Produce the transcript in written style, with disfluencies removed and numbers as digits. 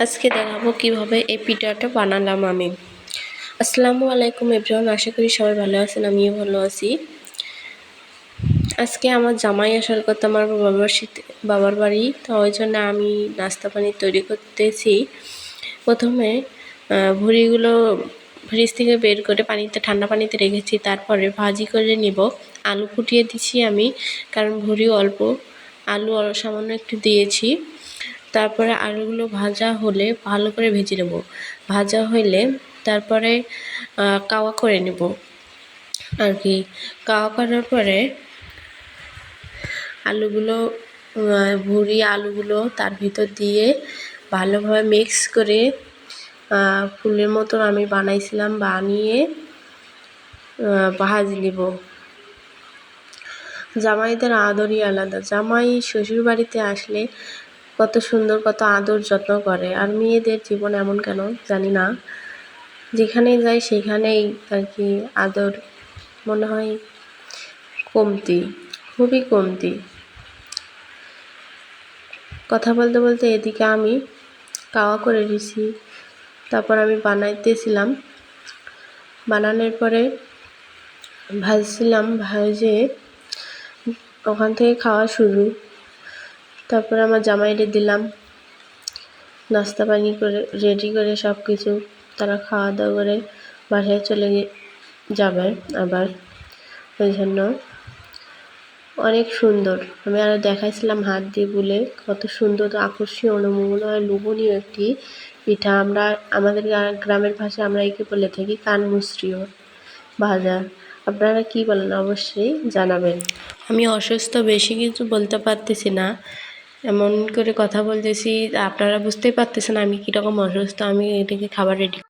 আজকে দেখাবো কিভাবে এই পিঠাটা বানালাম আমি। আসসালামু আলাইকুম এভরিওয়ান, আশা করি সবাই ভালো আছেন, আমিও ভালো আছি। আজকে আমার জামাই আসার কথা আমার বাবার বাড়ি, তো ওই জন্য আমি নাস্তা পানি তৈরি করতেছি। প্রথমে ভুড়িগুলো ফ্রিজ থেকে বের করে ঠান্ডা পানিতে রেখেছি, তারপরে ভাজি করে নিব। আলু ফুটিয়ে দিচ্ছি আমি, কারণ ভুড়ি অল্প, আলু সামান্য একটু দিয়েছি। তারপরে আলুগুলো ভাজা হলে ভালো করে ভেজে নেব। ভাজা হইলে তারপরে কাওয়া করে নেব আর কি। কাওয়া করার পরে আলুগুলো আলুগুলো তার ভিতর দিয়ে ভালোভাবে মিক্স করে ফুলের মতন আমি বানাইছিলাম, বানিয়ে ভাজি নেব। জামাইদের আদরই আলাদা। জামাই শ্বশুর বাড়িতে আসলে কত সুন্দর, কত আদর যত্ন করে। আর মেয়েদের জীবন এমন কেন জানি না, যেখানেই যাই সেখানেই আর কি আদর মনে হয় কমতি, খুবই কমতি। কথা বলতে বলতে এদিকে আমি কাওয়া করে দিছি, তারপর আমি বানাইতেছিলাম। বানানোর পরে ভাজছিলাম, ভাজে ওখান থেকে খাওয়া শুরু। তারপরে আমার জামাইরে দিলাম, নাস্তা পানি করে রেডি করে সব কিছু। তারা খাওয়া দাওয়া করে বাসায় চলে যাবে আবার। ওই জন্য অনেক সুন্দর, আমি আরও দেখাইছিলাম হাত দিয়ে বলে কত সুন্দর, আকর্ষণীয়, মনে লোভনীয় একটি পিঠা। আমাদের গ্রামের ভাষায় আমরা একে বলে থাকি কানমুসরিও ভাজা। আপনারা কি বলেন অবশ্যই জানাবেন। আমি অসুস্থ, বেশি কিছু বলতে পারতেছি না, এমন করে কথা বলতেছি, আপনারা বুঝতেই পারতেছেন আমি কীরকম অসুস্থ। আমি এদিকে খাবার রেডি